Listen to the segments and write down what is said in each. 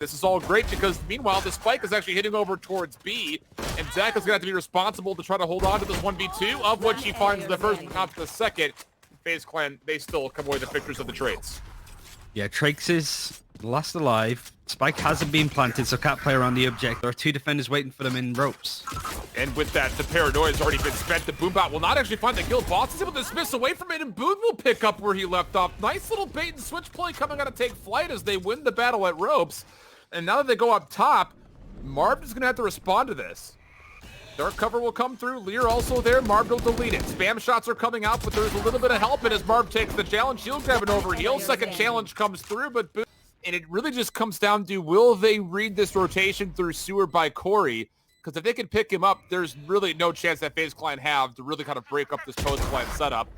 This is all great because meanwhile, the spike is actually hitting over towards B, and Zach is going to have to be responsible to try to hold on to this 1v2, of which he finds the first but not the second. FaZe Clan, they still come away with the pictures of the trades. Yeah, Trakes is last alive. Spike hasn't been planted, so can't play around the object. There are two defenders waiting for them in ropes. And with that, the paranoia has already been spent. The Boombot will not actually find the kill. Boss is able to dismiss away from it, and Boone will pick up where he left off. Nice little bait and switch play coming out of Take Flight as they win the battle at ropes. And now that they go up top, Marv is going to have to respond to this. Dark cover will come through. Lear also there. Marv will delete it. Spam shots are coming out, but there's a little bit of help. And as Marv takes the challenge, he'll grab an overheal. Second challenge comes through, but boom. And it really just comes down to, will they read this rotation through sewer by Corey? Because if they can pick him up, there's really no chance that FaZe Clan have to really kind of break up this post plan setup.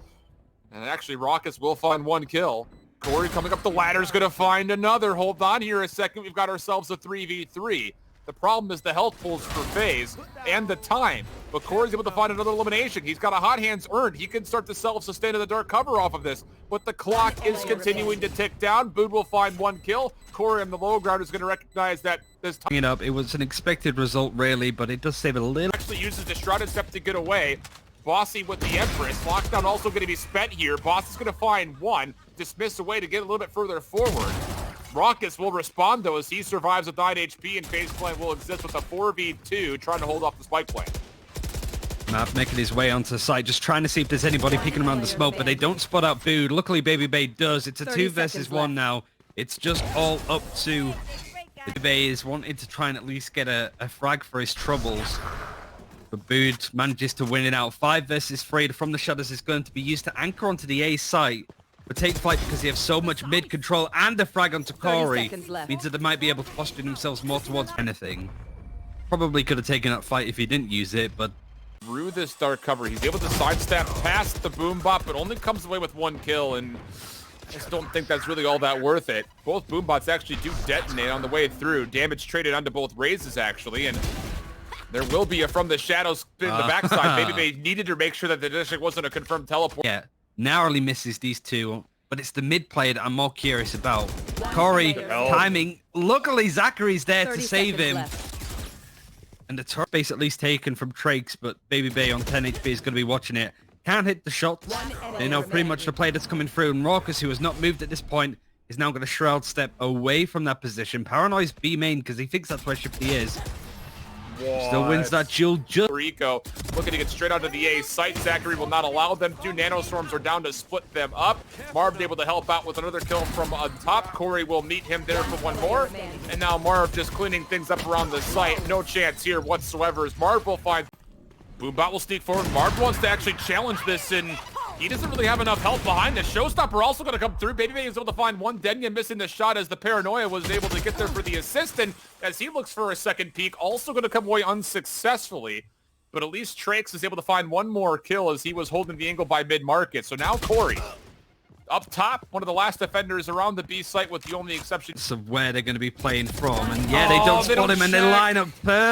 And actually, Raucus will find one kill. Corey coming up the ladder is going to find another. Hold on here a second. We've got ourselves a 3v3. The problem is the health pools for FaZe and the time. But Corey's able to find another elimination. He's got a hot hands earned. He can start to self-sustain in the dark cover off of this. But the clock is continuing to tick down. Boone will find one kill. Corey on the low ground is going to recognize that this time. It was an expected result, really, but it does save a little. Actually uses the Shrouded Step to get away. Bossy with the Empress. Lockdown also going to be spent here. Boss is going to find one. Dismiss away to get a little bit further forward. Raucus will respond, though, as he survives with 9 HP, and FaZe Clan will exist with a 4v2, trying to hold off the spike plan. Mav making his way onto the site, just trying to see if there's anybody peeking around the smoke, but they don't spot out Bood. Luckily, Baby Bay does. It's a 2 versus 1 now. It's just all up to Baby Bay is wanting to try and at least get a frag for his troubles. But Bood manages to win it out. 5 versus 3 from the shutters is going to be used to anchor onto the A site. But Take Flight, because they have so much mid control and a frag onto Corey, means that they might be able to posture themselves more towards anything. Probably could have taken that fight if he didn't use it, but through this dark cover, he's able to sidestep past the Boombot, but only comes away with 1 kill, and I just don't think that's really all that worth it. Both Boombots actually do detonate on the way through. Damage traded onto both raises, actually, and there will be a from the shadows in the backside. Baby Bay needed to make sure that the district wasn't a confirmed teleport. Yeah. Narrowly misses these two, but it's the mid play that I'm more curious about. Corey, timing. Luckily, Zachary's there to save him. And the turret base at least taken from Trakes, but Baby Bay on 10 HP is going to be watching it. Can't hit the shots. They know pretty much the play that's coming through. And Raucus, who has not moved at this point, is now going to Shroud Step away from that position. Paranoia's B main because he thinks that's where Shifty is. What? Still wins that duel. Rico looking to get straight onto the A site. Zachary will not allow them to. Nanostorms are down to split them up. Marv able to help out with another kill from on top. Corey will meet him there for one more. And now Marv just cleaning things up around the site. No chance here whatsoever as Marv will find. Boombot will sneak forward. Marv wants to actually challenge this, and he doesn't really have enough help behind this. Showstopper also going to come through. Baby Bay is able to find one. Denya missing the shot as the Paranoia was able to get there for the assist, and as he looks for a second peek, also going to come away unsuccessfully. But at least Trakes is able to find one more kill as he was holding the angle by mid-market. So now Corey up top, one of the last defenders around the B site with the only exception of where they're going to be playing from. And yeah, they don't spot him and they line up.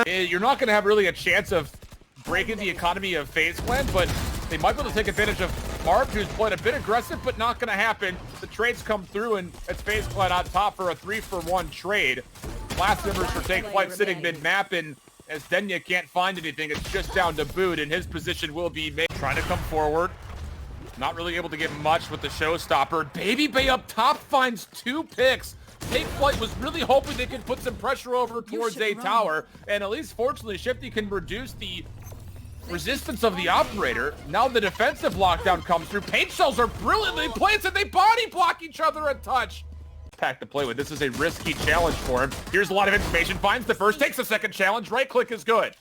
You're not going to have really a chance of breaking the economy of FaZe Clan, but they might be able to take advantage of Marv, who's playing a bit aggressive, but not going to happen. The trades come through, and it's FaZe Clan on top for a 3-for-1 trade. Last members for Take Flight sitting mid-map, and as Denya can't find anything, it's just down to Boot, and his position will be made. Trying to come forward. Not really able to get much with the showstopper. Baby Bay up top finds 2 picks. Take Flight was really hoping they could put some pressure over towards A tower, and at least fortunately Shifty can reduce the resistance of the operator. Now the defensive lockdown comes through. Paint shells are brilliantly placed and they body block each other a touch. Pack to play with. This is a risky challenge for him. Here's a lot of information. Finds the first, takes the second challenge. Right click is good.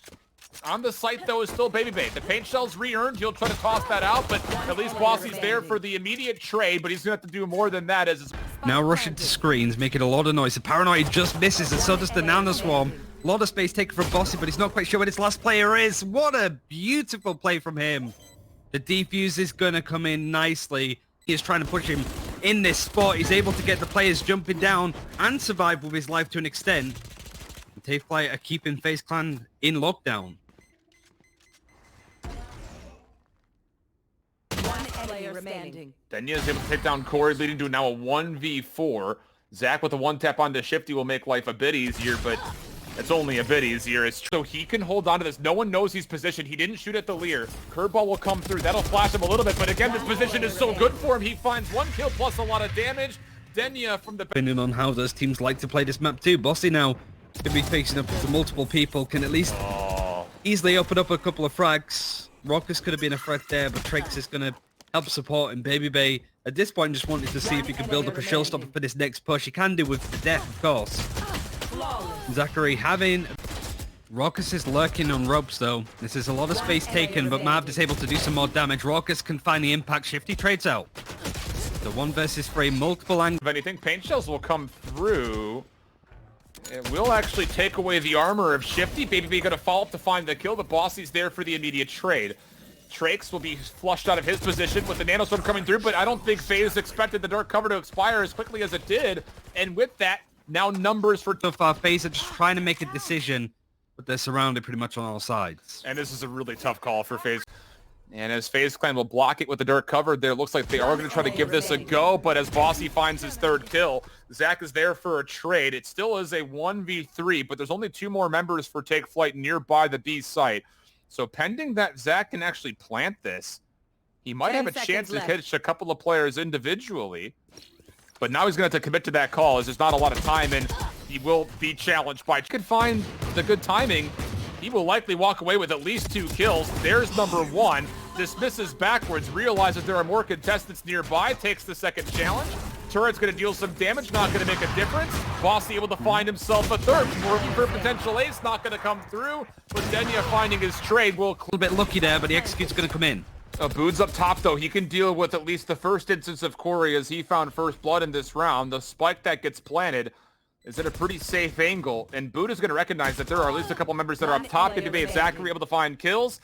On the site, though, is still Baby Bay. The paint shell's re-earned. He'll try to toss that out, but at least Bossy's there for the immediate trade, but he's going to have to do more than that. As now rushing to screens, making a lot of noise. The Paranoia just misses, and so does the Nano Swarm. A lot of space taken from Bossy, but he's not quite sure where his last player is. What a beautiful play from him. The defuse is going to come in nicely. He is trying to push him in this spot. He's able to get the players jumping down and survive with his life to an extent. Take Flight are keeping FaZe Clan in lockdown. One player remaining. Denya is able to take down Corey, leading to now a 1v4. Zach with a one tap onto Shifty will make life a bit easier, but it's only a bit easier. So he can hold on to this. No one knows he's positioned. He didn't shoot at the Lear. Curveball will come through. That'll flash him a little bit, but again, this position is so good for him. He finds 1 kill plus a lot of damage. Denya from the... Depending on how those teams like to play this map too. Bossy now could be facing up to multiple people, can at least easily open up a couple of frags. Raucous could have been a threat there, but Trix is going to help support him. Baby Bay, at this point, just wanted to see if he could build up a showstopper for this next push. He can do with the death, of course. Zachary having... Raucous is lurking on ropes, though. This is a lot of space taken, but Marv is able to do some more damage. Raucous can find the impact. Shifty trades out. The 1 versus 3, multiple angles. If anything, paint shells will come through. It will actually take away the armor of Shifty. Baby B gonna follow up to find the kill, but Bossy's there for the immediate trade. Trakes will be flushed out of his position with the nanostorm coming through, but I don't think FaZe expected the dark cover to expire as quickly as it did. And with that, now numbers for... So far, FaZe are just trying to make a decision, but they're surrounded pretty much on all sides. And this is a really tough call for FaZe. And as FaZe Clan will block it with the dark cover, there looks like they are going to try to give this a go, but as Bossy finds his 3rd kill, Zach is there for a trade. It still is a 1v3, but there's only 2 more members for Take Flight nearby the B site. So pending that Zach can actually plant this, he might have a chance to catch a couple of players individually. But now he's going to have to commit to that call as there's not a lot of time, and he will be challenged by... Could find the good timing. He will likely walk away with at least 2 kills. There's number 1. Dismisses backwards, realizes there are more contestants nearby, takes the 2nd challenge. Turret's going to deal some damage, not going to make a difference. Bossy able to find himself a 3rd. Working for a potential ace, not going to come through. But Denya finding his trade will... A little bit lucky there, but the execute's going to come in. Bood's up top, though. He can deal with at least the first instance of Corey as he found first blood in this round. The spike that gets planted is at a pretty safe angle, and Bood is going to recognize that there are at least a couple members that are up top. Baby and Zachary able to find kills,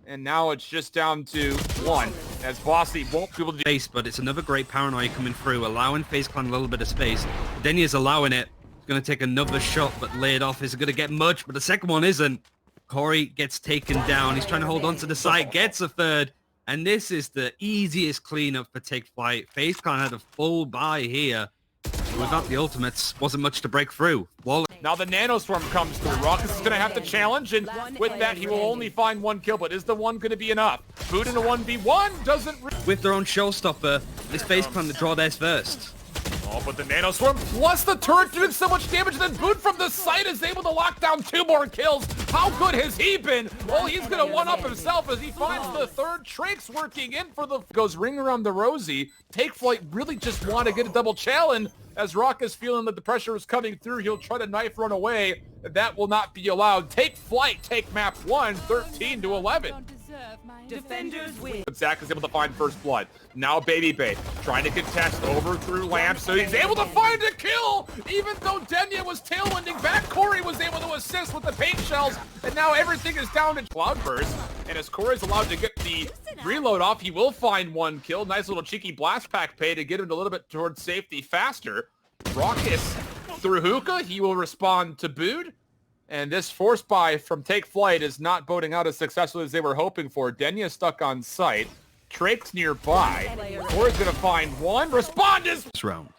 and now it's just down to 1, as Bossy won't be able to do... Space, but it's another great paranoia coming through, allowing FaZe Clan a little bit of space. Denya's allowing it. He's going to take another shot, but laid off. Isn't going to get much, but the second one isn't. Corey gets taken down. He's trying to hold on to the site, gets a 3rd, and this is the easiest cleanup for Take Flight. FaZe Clan had a full buy here. Without the ultimates, wasn't much to break through. Now the nanostorm comes through. Raucous is going to have to challenge, and with that, he will only find 1 kill, but is the 1 going to be enough? Bood in a 1v1 doesn't... With their own showstopper, this FaZe Clan to draw theirs first. Oh, but the nanostorm plus the turret doing so much damage, and then Bood from the site is able to lock down 2 more kills. How good has he been? Well, he's going to one-up himself as he finds the 3rd. Trakes working in for the... Goes ring around the rosy. Take Flight really just want to get a double challenge. As Rock is feeling that the pressure is coming through, he'll try to knife run away. That will not be allowed. Take Flight, take map 1, 13-11. Defenders win. But Zach is able to find first blood. Now Baby Bay trying to contest over through lamps, so he's able to find a kill! Even though Denya was tailwinding back, Corey was able to assist with the paint shells, and now everything is down to Cloudburst. And as Corey's allowed to get the reload off, he will find 1 kill. Nice little cheeky blast pack pay to get him a little bit towards safety faster. Raucous through hookah, he will respond to Bood. And this force buy from Take Flight is not boding out as successfully as they were hoping for. Denya stuck on site. Trake's nearby. Corey's going to find 1. Respond is... This round.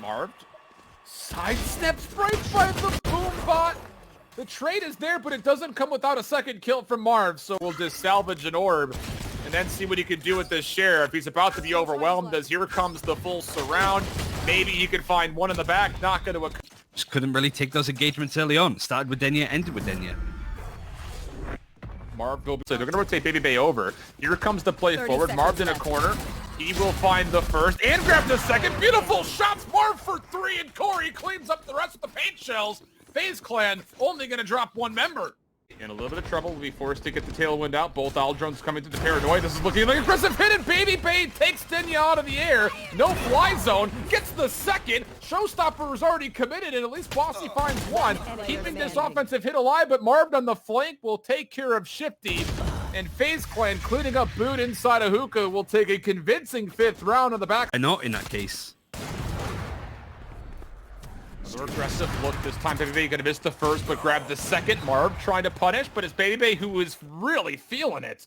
Marved. Sidesteps right by the boom bot. The trade is there, but it doesn't come without a 2nd kill from Marv. So we'll just salvage an orb and then see what he can do with this sheriff. He's about to be overwhelmed as here comes the full surround. Maybe he can find 1 in the back. Not going to... Just couldn't really take those engagements early on. Started with Denya, ended with Denya. Marv will be... So they're going to rotate Baby Bay over. Here comes the play forward. Marv's in a corner. He will find the 1st and grab the 2nd. Beautiful shots. Marv for 3, and Corey cleans up the rest of the paint shells. FaZe Clan only going to drop 1 member. In a little bit of trouble, will be forced to get the tailwind out. Both owl drones coming through the paranoia. This is looking like an aggressive hit, and Baby Bay takes Denya out of the air. No fly zone. Gets the 2nd. Showstopper is already committed, and at least Bossy finds 1. Keeping this offensive hit alive, but Marv on the flank will take care of Shifty. And FaZe Clan cleaning up Bood inside of hookah will take a convincing 5th round on the back. And not in that case. More aggressive look this time. Baby Bay gonna miss the 1st, but grab the 2nd. Marv trying to punish, but it's Baby Bay who is really feeling it.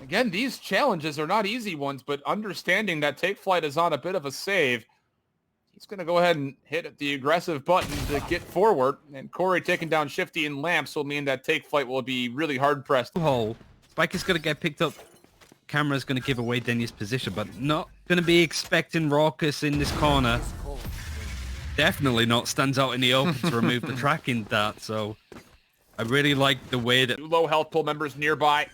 Again, these challenges are not easy ones, but understanding that Take Flight is on a bit of a save, he's going to go ahead and hit the aggressive button to get forward. And Corey taking down Shifty and Lamps will mean that Take Flight will be really hard-pressed. Hole. Spike is going to get picked up. Camera's going to give away Denya's position, but not going to be expecting Raucous in this corner. Definitely not. Stands out in the open to remove the tracking dart, so I really like the way that... Two low health pool members nearby.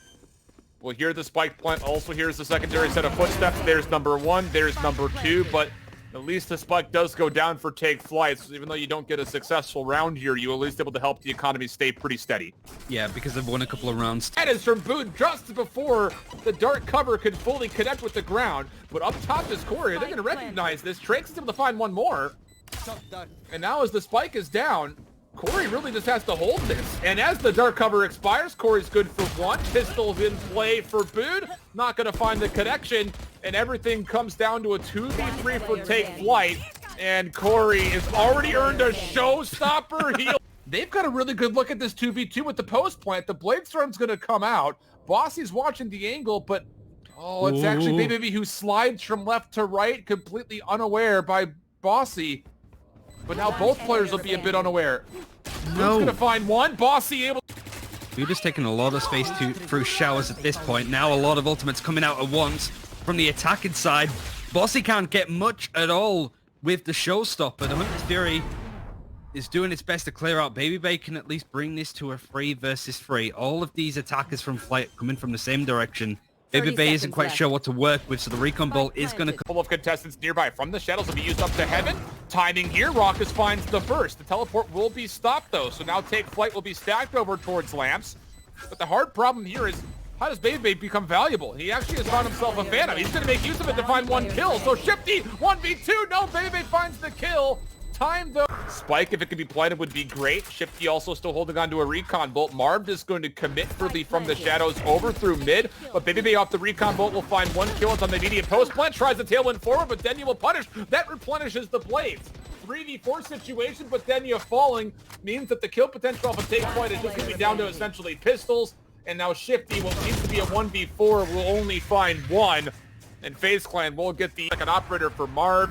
We'll hear the spike plant. Also here's the secondary set of footsteps. There's number 1. There's number 2. But at least the spike does go down for Take Flight. So even though you don't get a successful round here, you at least able to help the economy stay pretty steady. Yeah, because they've won a couple of rounds. That is from Boone just before the dark cover could fully connect with the ground. But up top is Corey. They're going to recognize this. Trake's able to find one more. And now as the spike is down, Corey really just has to hold this. And as the dark cover expires, Corey's good for 1. Pistol's in play for Boone. Not going to find the connection. And everything comes down to a 2v3 for Take Flight. And Corey has already earned a showstopper heal. They've got a really good look at this 2v2 with the post plant. The Bladestorm's going to come out. Bossy's watching the angle, but... oh, it's actually Baby who slides from left to right, completely unaware by Bossy. But now both players will be a bit unaware. No. Who's gonna find one? Bossy able. We're just taking a lot of space through showers at this point. Now a lot of ultimates coming out at once from the attacking side. Bossy can't get much at all with the showstopper. The Hunter's Fury is doing its best to clear out. Baby can at least bring this to a 3 versus 3. All of these attackers from FLYTE coming from the same direction. Baby isn't quite sure what to work with, so the recon bolt is going to... Couple of contestants nearby from the shadows will be used up to heaven. Timing here, Raucous finds the burst. The teleport will be stopped, though, so now Take Flight will be stacked over towards Lamps. But the hard problem here is, how does Baby become valuable? He actually has found himself a Phantom. He's going to make use of it to find 1 kill. So Shifty, 1v2. No, Baby finds the kill. Time, though. Spike, if it could be planted, would be great. Shifty also still holding on to a recon bolt. Marv is going to commit from the shadows over through mid, but Baby off the recon bolt will find 1 kill. It's on the immediate post plant. Tries the tailwind forward, but Denya will punish. That replenishes the blades. 3v4 situation, but Denya falling means that the kill potential of a Take Flight is just going to be down to essentially pistols. And now Shifty, what needs to be a 1v4, will only find 1. And FaZe Clan will get the second operator for Marv.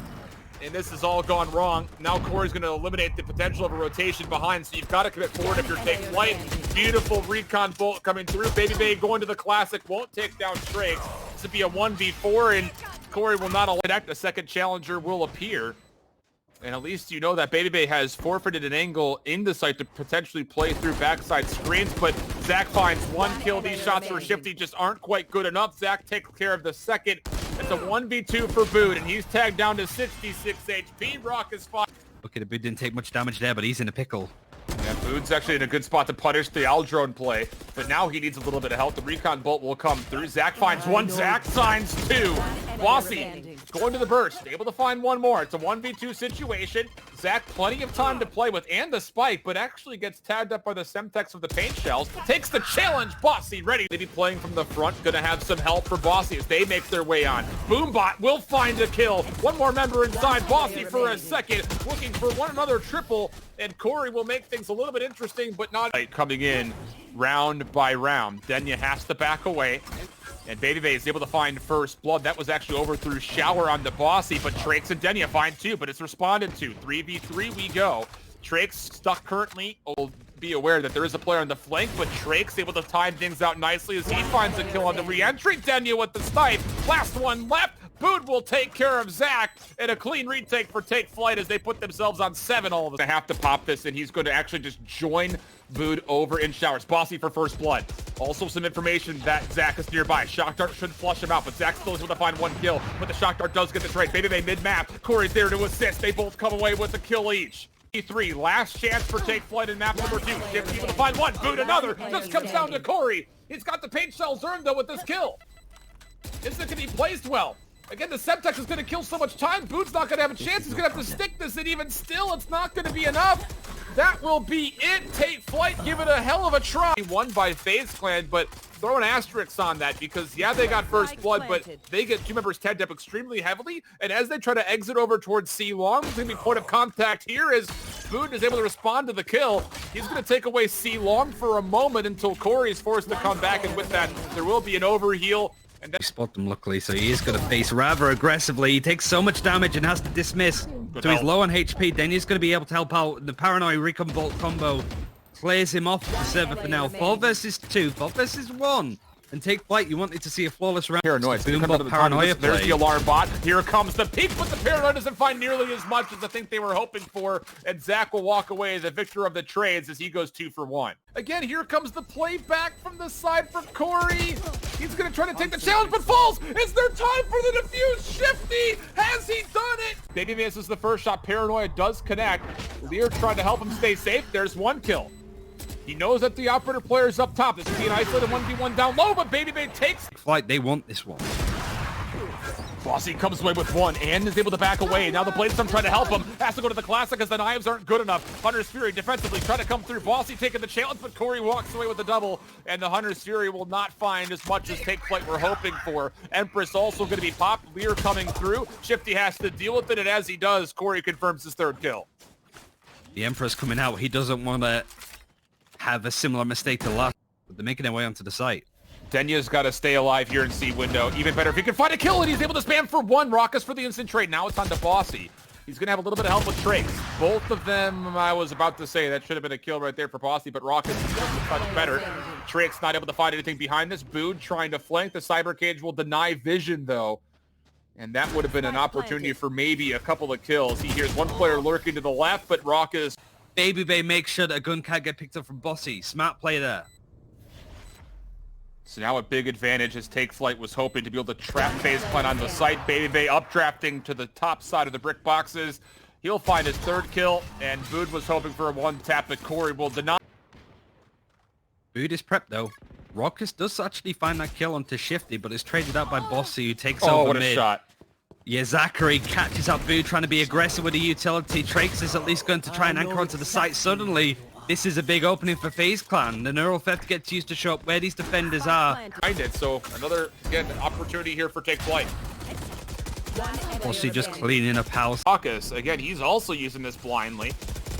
And this has all gone wrong. Now Corey's going to eliminate the potential of a rotation behind, so you've got to commit forward if you're Take Flight. Beautiful recon bolt coming through. Baby going to the classic, won't take down Trake. This would be a 1v4, and Corey will not elect. A second challenger will appear. And at least you know that Baby has forfeited an angle in the site to potentially play through backside screens, but Zach finds 1 kill. These shots for Shifty just aren't quite good enough. Zach takes care of the second. It's a 1v2 for Boone, and he's tagged down to 66 HP. Rock is fine. Okay, the Boone didn't take much damage there, but he's in a pickle. Yeah, Boone's actually in a good spot to punish the Aldrone play, but now he needs a little bit of help. The recon bolt will come through. Zach finds 1. Zach signs 2. Bossy going to the burst, able to find 1 more. It's a 1v2 situation. Zach plenty of time to play with and the spike, but actually gets tagged up by the Semtex of the paint shells. Takes the challenge. Bossy ready. They be playing from the front. Gonna have some help for Bossy as they make their way on. Boombot will find a kill. 1 more member inside. Bossy for a second, looking for another triple, and Corey will make things a little bit interesting, but not coming in round by round. Denya has to back away. And Baby is able to find first blood. That was actually over through shower on the Bossy, but Trakes and Denya find 2, but it's responded to. 3v3 we go. Trakes stuck currently. Will be aware that there is a player on the flank, but Trakes able to time things out nicely as he finds a kill on the re-entry. Denya with the snipe. Last one left. Boone will take care of Zach, and a clean retake for Take Flight as they put themselves on 7 all of us. They have to pop this, and he's going to actually just join Boone over in showers. Bossy for first blood. Also some information that Zach is nearby. Shock Dart should flush him out, but Zach still is able to find 1 kill, but the Shock Dart does get the trade. Baby mid-map. Corey's there to assist. They both come away with a kill each. 3, last chance for Take Flight in map number 2. Shifty able to find 1. Boone another. Just comes down to Corey. He's got the paint shells earned, though, with this kill. Isn't going to be placed well. Again, the Semtex is going to kill so much time. Boone's not going to have a chance. He's going to have to stick this, and even still, it's not going to be enough. That will be it. Take Flight, give it a hell of a try. Won by FaZe Clan, but throw an asterisk on that because, yeah, they got first blood, but they get 2 members tagged up extremely heavily, and as they try to exit over towards C-Long, there's going to be point of contact here as Boone is able to respond to the kill. He's going to take away C long for a moment until Corey is forced to come back, and with that, there will be an overheal. And then Spot them luckily, so he is going to face rather aggressively. He takes so much damage and has to dismiss. So he's low on HP. Then he's going to be able to help out. The Paranoid Recon Bolt combo clears him off the server for now. 4 versus 2, 4 versus 1. And take flight, you wanted to see a flawless round. Paranoid. There's the alarm bot. Here comes the peak, but the Paranoid doesn't find nearly as much as I think they were hoping for. And Zach will walk away as a victor of the trades as he goes 2 for 1. Again, here comes the play back from the side for Corey. He's going to try to take the challenge, but falls. Is there time for the defuse? Shifty, has he done it? Baby misses the first shot. Paranoid does connect. Lear trying to help him stay safe. There's 1 kill. He knows that the operator player is up top. This could be an isolated 1v1 down low, but Baby Bay takes Flight, they want this one. Bossy comes away with 1 and is able to back away. Now the Bladestorm trying to help him. Has to go to the Classic as the knives aren't good enough. Hunter's Fury defensively trying to come through. Bossy taking the challenge, but Corey walks away with the double. And the Hunter's Fury will not find as much as Take Flight we're hoping for. Empress also going to be popped. Lear coming through. Shifty has to deal with it, and as he does, Corey confirms his 3rd kill. The Emperor's coming out. He doesn't want to have a similar mistake to last, but they're making their way onto the site. Denya's got to stay alive here in C window. Even better if he can find a kill, and he's able to spam for 1. Raucus for the instant trade. Now it's on to Bossy. He's going to have a little bit of help with Trakes. Both of them, I was about to say, that should have been a kill right there for Bossy, but Raucus is much better. Trakes not able to find anything behind this. Bood trying to flank. The Cyber Cage will deny vision, though. And that would have been an opportunity for maybe a couple of kills. He hears 1 player lurking to the left, but Raucus... Baby Bay makes sure that a gun can't get picked up from Bossy. Smart play there. So now a big advantage as Take Flight was hoping to be able to trap FaZe Clan on the site. Baby Bay updrafting to the top side of the brick boxes. He'll find his 3rd kill, and Bood was hoping for a 1 tap, but Corey will deny. Bood is prepped though. Raucus does actually find that kill onto Shifty, but is traded out by Bossy, who takes over what a mid. shot. Yeah, Zachary catches up Bood, trying to be aggressive with the utility. Trakes is at least going to try and anchor onto the site. Suddenly, this is a big opening for FaZe Clan. The Neural Theft gets used to show up where these defenders are. Behind it, so another, again, opportunity here for Take Flight. Bossy just cleaning up house. Raucus, again, he's also using this blindly.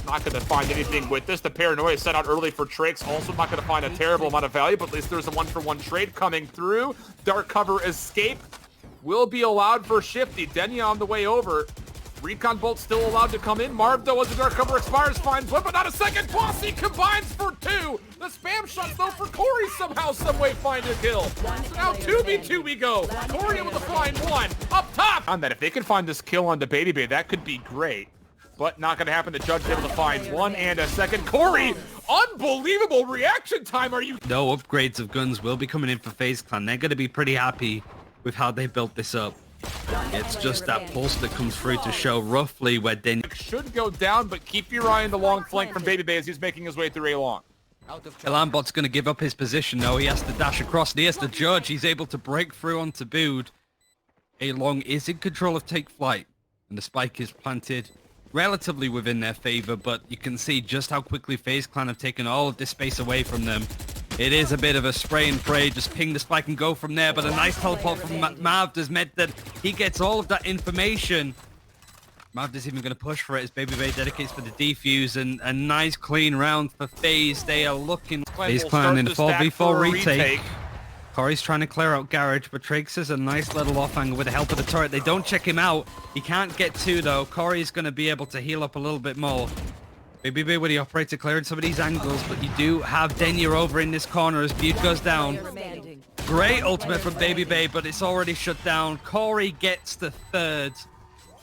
Not going to find anything with this. The Paranoia set out early for Trakes. Also not going to find a terrible amount of value, but at least there's a 1-for-1 trade coming through. Dark cover escape will be allowed for Shifty. Denya on the way over. Recon Bolt still allowed to come in. Marv, though, as the dark cover expires, finds one, but not a second. Bossy combines for 2. The spam shots, though, for Corey somehow, someway find a kill. So now 2v2 we go. Corey able to find 1 up top. On that, if they can find this kill onto Baby Bay, that could be great. But not going to happen. The Judge is able to find 1 and a second. Corey, unbelievable reaction time. Are you? No upgrades of guns will be coming in for FaZe Clan. They're going to be pretty happy with how they built this up. It's just that pulse that comes through to show roughly where Denya should go down, but keep your eye on the long flank from Baby Bay as he's making his way through A long. Alambot's going to give up his position though. He has to dash across. And here's the Judge. He's able to break through onto Bood. A long is in control of Take Flight, and the spike is planted relatively within their favor, but you can see just how quickly FaZe Clan have taken all of this space away from them. It is a bit of a spray and pray, just ping the spike and go from there, but a nice teleport from Mav has meant that he gets all of that information. Mav is even going to push for it as Baby Bay dedicates for the defuse, and a nice clean round for FaZe. They are looking... FaZe Clan in the 4v4 retake. Corey's trying to clear out Garage, but Trakes has a nice little off angle with the help of the turret. They don't check him out. He can't get 2 though. Corey's going to be able to heal up a little bit more. Baby Bay with the operator clearing some of these angles, but you do have Denya over in this corner as Butte goes down. Great ultimate from Baby Bay, but it's already shut down. Corey gets the 3rd.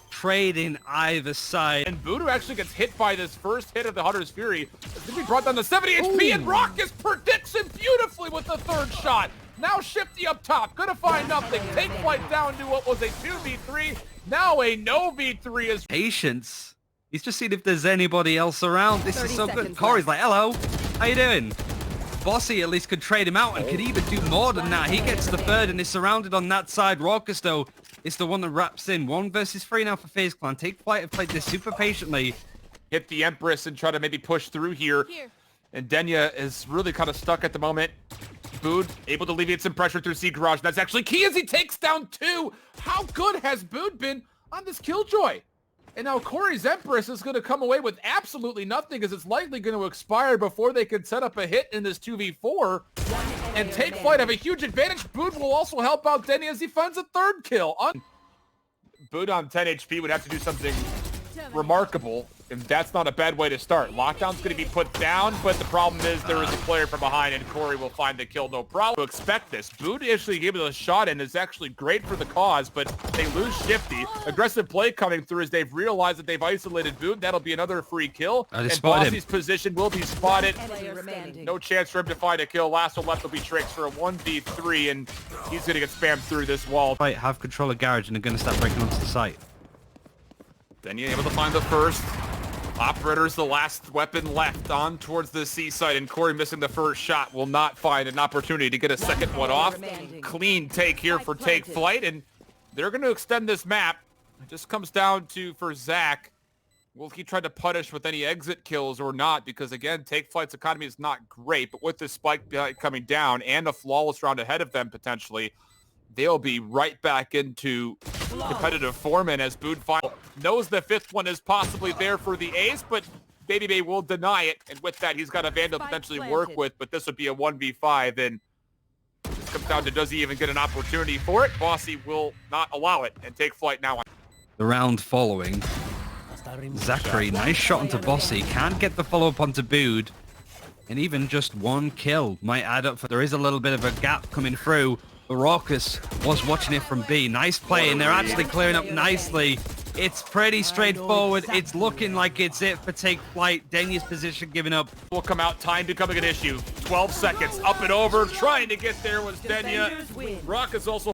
Trade in either side. And Voodoo actually gets hit by this first hit of the Hunter's Fury. It's going to be brought down to 70 HP, and Raucus predicts it beautifully with the 3rd shot. Now Shifty up top, gonna find nothing. Take Flight down to what was a 2v3, now a no v3 is... Patience. He's just seeing if there's anybody else around. This is so good. Corey's like, hello, how you doing? Bossy at least could trade him out and could even do more than that. He gets the 3rd and is surrounded on that side. Raucus, though, is the one that wraps in. 1 versus 3 now for FaZe Clan. Take Flight have played this super patiently. Hit the Empress and try to maybe push through here. And Denya is really kind of stuck at the moment. Bood able to alleviate some pressure through C Garage. That's actually key as he takes down 2. How good has Bood been on this Killjoy? And now Corey's Empress is going to come away with absolutely nothing because it's likely going to expire before they can set up a hit in this 2v4. And Take Flight have a huge advantage. Bood will also help out Denny as he finds a third kill. Bood on 10 HP would have to do something remarkable, and that's not a bad way to start. Lockdown's going to be put down, but the problem is there is a player from behind, and Corey will find the kill, no problem. To expect this. Bood actually gave it a shot, and is actually great for the cause, but they lose Shifty. Aggressive play coming through as they've realized that they've isolated Bood. That'll be another free kill, and Bossy's position will be spotted. No chance for him to find a kill. Last one left will be Tricks for a 1v3, and he's going to get spammed through this wall. FLYTE have control of Garage and are going to start breaking onto the site. Then you're able to find the first. Operator's the last weapon left on towards the C site, and Corey missing the first shot will not find an opportunity to get a second one off. Clean take here for Take Flight, and they're going to extend this map. It just comes down to, for Zach, will he try to punish with any exit kills or not? Because again, Take Flight's economy is not great, but with this spike coming down and a flawless round ahead of them potentially, they'll be right back into competitive form. And as Bood knows the fifth one is possibly there for the ace, but Baby Bay will deny it. And with that, he's got a Vandal to potentially work with, but this would be a 1v5. And it comes down to, does he even get an opportunity for it? Bossy will not allow it, and Take Flight now. The round following. Zachary, nice shot onto Bossy. Can't get the follow-up onto Bood. And even just one kill might add up. There is a little bit of a gap coming through. The Raucous was watching it from B. Nice play, and they're actually clearing up nicely. It's pretty straightforward. It's looking like it's it for Take Flight. Denya's position giving up. Will come out, time becoming an issue. 12 seconds, up and over, trying to get there was Denya. Raucous also